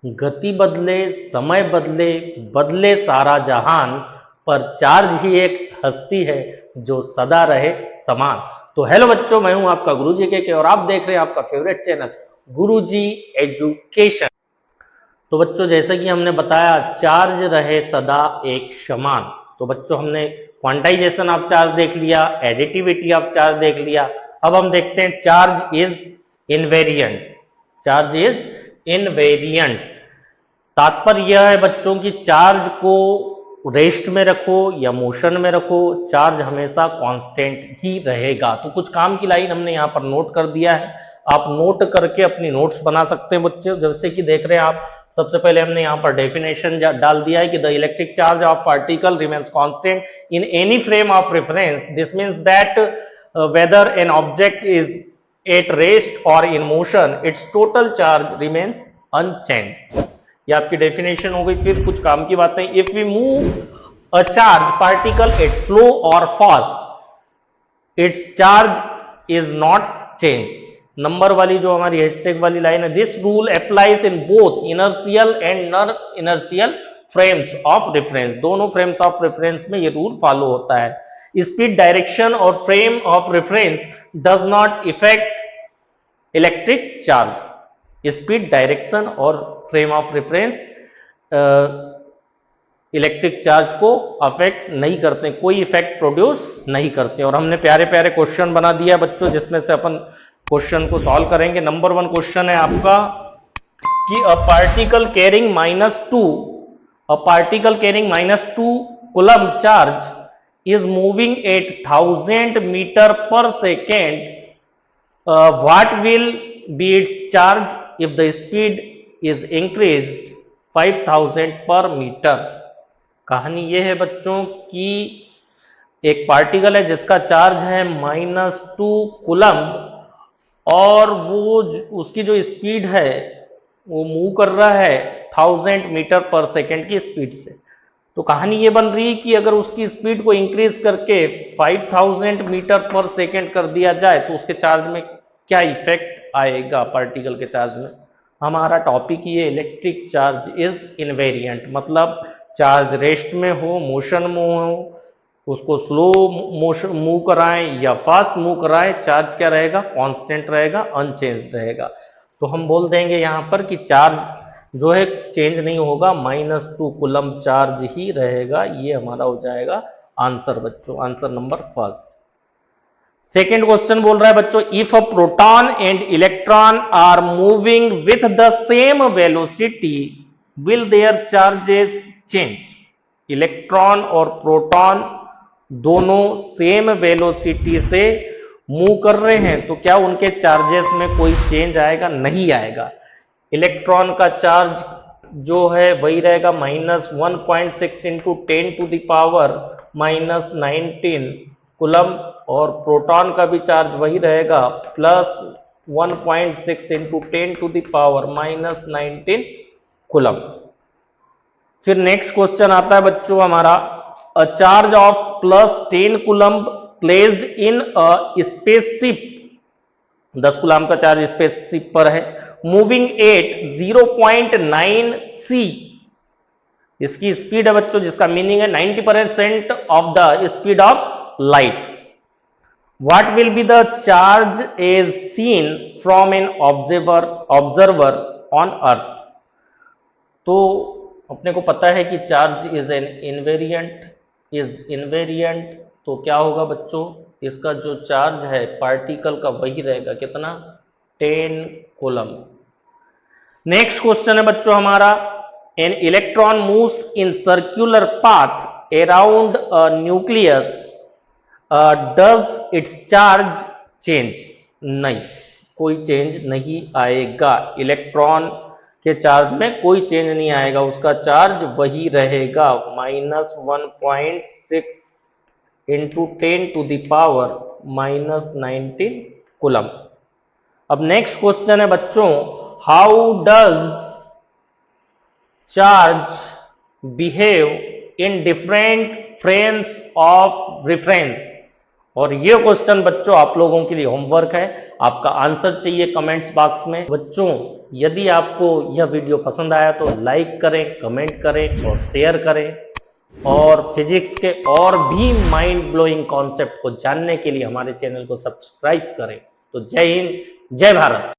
गति बदले, समय बदले, बदले सारा जहान, पर चार्ज ही एक हस्ती है जो सदा रहे समान। तो हेलो बच्चों, मैं हूं आपका गुरुजी के और आप देख रहे हैं आपका फेवरेट चैनल गुरुजी एजुकेशन। तो बच्चों, जैसे कि हमने बताया, चार्ज रहे सदा एक समान। तो बच्चों, हमने क्वांटाइजेशन ऑफ चार्ज देख लिया, एडिटिविटी ऑफ चार्ज देख लिया। अब हम देखते हैं charge is invariant. Charge is invariant तात्पर्य यह है बच्चों की चार्ज को रेस्ट में रखो या मोशन में रखो, चार्ज हमेशा कांस्टेंट ही रहेगा। तो कुछ काम की लाइन हमने यहाँ पर नोट कर दिया है, आप नोट करके अपनी नोट्स बना सकते हैं बच्चे। जैसे कि देख रहे हैं आप, सबसे पहले हमने यहाँ पर डेफिनेशन डाल दिया है कि the electric charge of particle remains constant in any frame of reference. This means that whether an object is at rest और in motion, its total charge remains unchanged. ये आपकी डेफिनेशन हो गई। फिर कुछ काम की बातें, if we move a charge particle it's slow और fast, its charge is not change. Number वाली जो हमारी हैशटैग वाली लाइन है, this rule applies in both inertial and non inertial frames of reference. दोनों फ्रेम्स ऑफ रेफरेंस में ये rule follow होता है। स्पीड, डायरेक्शन और frame of reference does not effect electric charge. Speed, direction और frame of reference electric charge को affect नहीं करते, कोई इफेक्ट प्रोड्यूस नहीं करते। और हमने प्यारे प्यारे क्वेश्चन बना दिया बच्चों, जिसमें से अपन क्वेश्चन को सॉल्व करेंगे। नंबर 1 क्वेश्चन है आपका कि a particle carrying -2 coulomb charge is moving at 1000 metre per second, what will be its charge if the speed is increased 5000 पर मीटर। कहानी यह है बच्चों कि एक पार्टिकल है जिसका चार्ज है -2 कूलम्ब और वो उसकी जो स्पीड है वो मूव कर रहा है 1000 मीटर पर सेकेंड की स्पीड से। तो कहानी ये बन रही है कि अगर उसकी स्पीड को इंक्रीज करके 5000 मीटर पर सेकेंड कर दिया जाए तो उसके चार्ज में क्या इफेक्ट आएगा पार्टिकल के चार्ज में। हमारा टॉपिक ये इलेक्ट्रिक चार्ज इज इनवेरिएंट, मतलब चार्ज रेस्ट में हो, मोशन में हो, उसको स्लो मोशन मूव कराएं या फास्ट मूव कराएं, चार्ज क्या रहेगा, कांस्टेंट रहेगा, अनचेंज रहेगा। तो हम बोल देंगे यहाँ पर कि चार्ज जो है चेंज नहीं होगा, -2 कूलम्ब चार्ज ही रहेगा। ये हमारा हो जाएगा आंसर बच्चों, answer number first. Second question बोल रहा है बच्चों, if a proton and electron are moving with the same velocity will their charges change. Electron और प्रोटॉन दोनों सेम वेलोसिटी से मूव कर रहे हैं तो क्या उनके चार्जेस में कोई चेंज आएगा? नहीं आएगा। इलेक्ट्रॉन का चार्ज जो है वही रहेगा -1.6 इंटू 10⁻⁻19 कूलम्ब, और प्रोटॉन का भी चार्ज वही रहेगा +1.6 इंटू 10⁻⁻19 कूलम्ब। फिर नेक्स्ट क्वेश्चन आता है बच्चों हमारा, a charge of +10 coulomb placed in a spaceship, 10 coulomb का चार्ज स्पेसशिप पर है, मूविंग एट 0.9 c। इसकी स्पीड है बच्चों जिसका मीनिंग है 90% of the speed of light. What will be the charge as seen from an observer on Earth. तो अपने को पता है कि चार्ज इज इनवेरिएंट, तो क्या होगा बच्चों, इसका जो चार्ज है पार्टिकल का वही रहेगा, कितना, 10 कूलम्ब। नेक्स्ट क्वेश्चन है बच्चों हमारा, an electron moves in circular path around a nucleus, does it's charge change. नहीं, कोई चेंज नहीं आएगा। इलेक्ट्रॉन के चार्ज में कोई चेंज नहीं आएगा, उसका चार्ज वही रहेगा -1.6 इंटू 10⁻⁻19 कूलम्ब। अब नेक्स्ट क्वेश्चन है बच्चों, how does charge behave in different frames of reference. और ये क्वेश्चन बच्चों आप लोगों के लिए होमवर्क है, आपका आंसर चाहिए कमेंट्स बॉक्स में। बच्चों यदि आपको यह वीडियो पसंद आया तो लाइक करें, कमेंट करें और शेयर करें, और फिजिक्स के और भी माइंड ब्लोइंग कॉन्सेप्ट को जानने के लिए हमारे चैनल को सब्सक्राइब करें। तो जय हिंद, जय भारत।